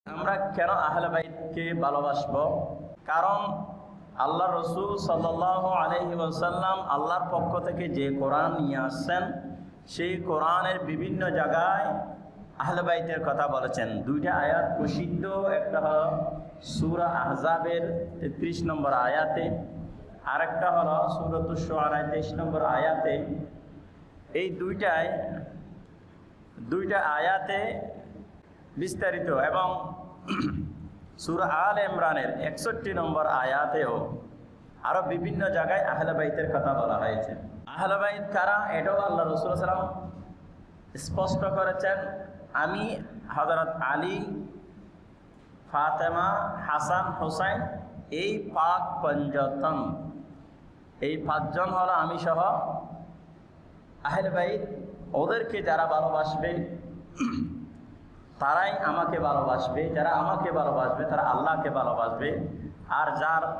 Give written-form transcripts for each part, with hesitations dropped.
আমরা কেন আহলে বাইতকে ভালোবাসবো? কারণ আল্লাহ রসুল সাল্লাল্লাহু আলাইহি ওয়াসাল্লাম আল্লাহর পক্ষ থেকে যে কোরআন নিয়ে আসছেন, সেই কোরআনের বিভিন্ন জায়গায় আহলে বাইতের কথা বলেছেন। দুইটা আয়াত প্রসিদ্ধ, একটা হলো সূরা আহজাবের 33 নম্বর আয়াতে, আরেকটা হলো সূরাতুশ শুআরা 23 নম্বর আয়াতে। এই দুইটা আয়াতে বিস্তারিত, এবং সূরা আলে ইমরানের 61 নম্বর আয়াতেও আরো বিভিন্ন জায়গায় আহলে বাইতের কথা বলা হয়েছে। আহলে বাইত কারা, এটাও আল্লাহ রাসূল সাল্লাল্লাহু আলাইহি ওয়াসাল্লাম স্পষ্ট করেছেন। আমি হযরত আলী, ফাতেমা, হাসান, হুসাইন, এই পাক পঞ্জতন, এই পাঁচজন হলো আমি সহ আহলে বাইত। ওদেরকে যারা ভালোবাসবে তারাই আমাকে ভালোবাসবে, যারা আমাকে ভালোবাসবে তারা আল্লাহকে ভালোবাসবে। আর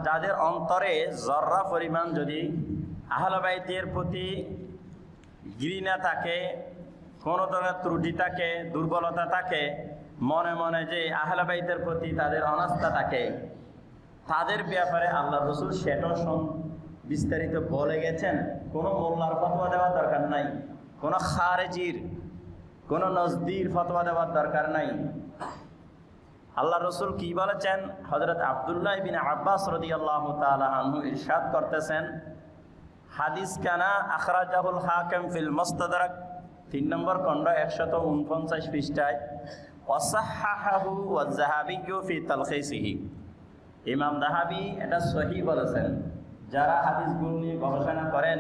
যাদের অন্তরে জর্রা পরিমাণ যদি আহলে বাইতের প্রতি ঘৃণা থাকে, কোনো ধরনের ত্রুটি থাকে, দুর্বলতা থাকে, মনে মনে যে আহলে বাইতের প্রতি তাদের অনাস্থা থাকে, তাদের ব্যাপারে আল্লাহ রসুল সেটাও বিস্তারিত বলে গেছেন। কোনো মোল্লার ফতোয়া দেওয়ার দরকার নাই, কোনো খারেজির, কোনো নজদির ফতোয়া দেওয়ার দরকার নাই। আল্লাহ রসুল কি বলেছেন? হযরত আব্দুল্লাহ ইবনে আব্বাস রাদিয়াল্লাহু তাআলা আনহু ইরশাদ করতেছেন, হাদিস কানা আখরাজাহুল হাকিম ফিল মুস্তাদরাক 3 নম্বর খণ্ড 149 পৃষ্ঠায়, ওয়াসাহহাহু ওয়াজ যাহাবী ফি তালখীসিহি। ইমাম যাহাবী এটা সহিহ বলেছেন। যারা হাদিসগুলো নিয়ে গবেষণা করেন,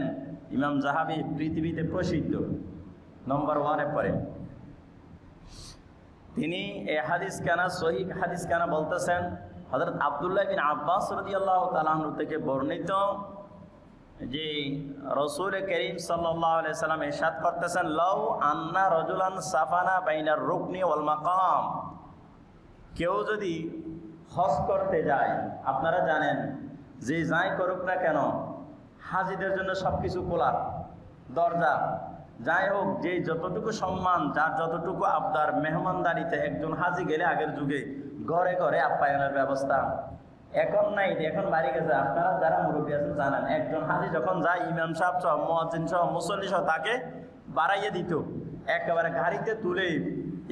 ইমাম যাহাবী পৃথিবীতে প্রসিদ্ধ, নম্বর 1-এ পড়ে। তিনি এই হাদিস কানা, সহিহ হাদিস কানা বলতেছেন হযরত আব্দুল্লাহ বিন আব্বাস রাদিয়াল্লাহু তাআলা আনহু থেকে বর্ণিত যে রাসূল করিম সাল্লাল্লাহু আলাইহি সাল্লাম ইরশাদ করতেছেন, লাউ আন্না রাজুলান সাফানা বাইনার রুকনি ওয়াল মাকাম। কেউ যদি হজ করতে যায়, আপনারা জানেন যে যাই করুক না কেন হাজিদের জন্য সবকিছু খোলা দরজা। যাই হোক, যে যতটুকু সম্মান, যার যতটুকু আবদার, মেহমানদারিতে একজন হাজি গেলে আগের যুগে ঘরে ঘরে আপ্যায়নের ব্যবস্থা, এখন নাই, এখন বাড়ি গেছে। আপনারা যারা মুরব্বী আছেন জানেন, একজন হাজি যখন যায়, ইমাম সাহেব সহ, মুয়াজ্জিন সহ, মুসল্লি সহ তাকে বাড়াইয়ে দিত, একেবারে গাড়িতে তুলে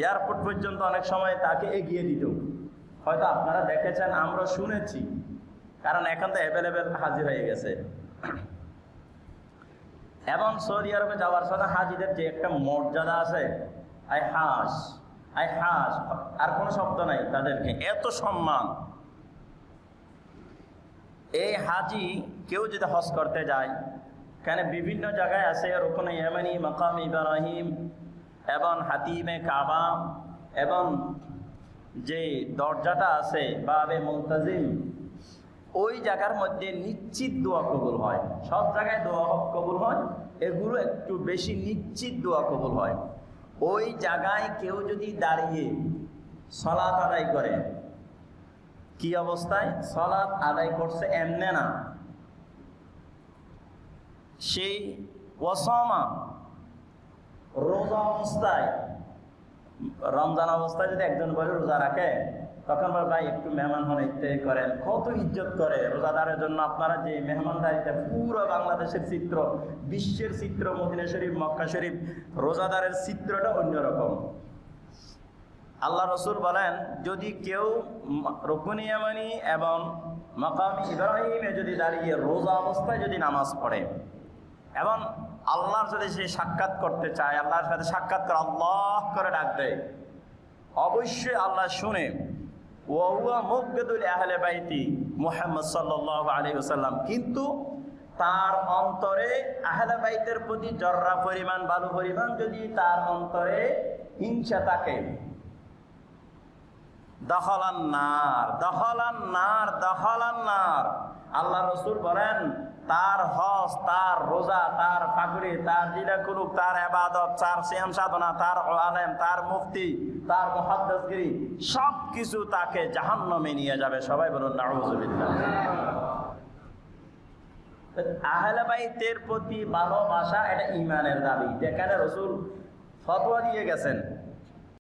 এয়ারপোর্ট পর্যন্ত অনেক সময় তাকে এগিয়ে দিত। হয়তো আপনারা দেখেছেন, আমরা শুনেছি, কারণ এখন তো অ্যাভেলেবেল হাজি হয়ে গেছে। এবং সৌদি আরবে যাওয়ার সময় হাজিদের যে একটা মর্যাদা আছে, আই হাস, আর কোনো শব্দ নাই, তাদেরকে এত সম্মান। এই হাজি কেউ যদি হজ করতে যায়, কেন বিভিন্ন জায়গায় আছে, রুকনে ইয়ামানি, মাকাম ইব্রাহিম, এবং হাতিমে কাবা, এবং যে দরজাটা আছে বাবে মুলতাজিম, ওই জায়গার মধ্যে নিশ্চিত দোয়া কবুল হয়। সব জায়গায় দোয়া কবুল হয়, এগুলো একটু বেশি নিশ্চিত দোয়া কবুল হয়। ওই জায়গায় কেউ যদি দাঁড়িয়ে সালাত আদায় করে, কি অবস্থায় সালাত আদায় করছে এমনে না, সেই ওয়াসামা, রোজা অবস্থায়, রমজান অবস্থায় যদি একজন বলে রোজা রাখে, তখন বলে ভাই একটু মেহমান হন, ইত্যাদি করেন, কত ইজ্জত করে রোজাদারের জন্য। আপনারা যে মেহমানদারিটা, পুরো বাংলাদেশের চিত্র, বিশ্বের চিত্র, মদিনা শরীফ, মক্কা শরীফ, রোজাদারের চিত্রটা অন্যরকম। আল্লাহ রসুল বলেন, যদি কেউ রুকনে ইয়ামানি এবং মাকাম ইব্রাহিমে যদি দাঁড়িয়ে রোজা অবস্থায় যদি নামাজ পড়ে, এবং আল্লাহর সাথে সে সাক্ষাৎ করতে চায়, আল্লাহর সাথে সাক্ষাৎ করে আল্লাহ করে ডাক দেয়, অবশ্যই আল্লাহ শুনে। ওয়া মুগদুল আহলে বাইতি মুহাম্মদ সাল্লাল্লাহু আলাইহি ওয়াসাল্লাম, কিন্তু তার অন্তরে আহলে বাইতের প্রতি জর্রা পরিমাণ, বালু পরিমাণ যদি তার অন্তরে হিংসা থাকে, দখলান নার। আল্লাহ রসুল বলেন, তার হজ, তার রোজা, তার ফাকরি, তার দিনা কুলুক, তার ইবাদত, তার সিয়াম সাধনা, তার আলেম, তার মুফতি, তার মুহাদ্দিসগিরি, সব কিছু তাকে জাহান্নামে নিয়ে যাবে। সবাই বলুন নাউযুবিল্লাহ। আহলে বাইতের প্রতি ভালোবাসা এটা ঈমানের দাবি। যেখানে রসুল ফতোয়া দিয়ে গেছেন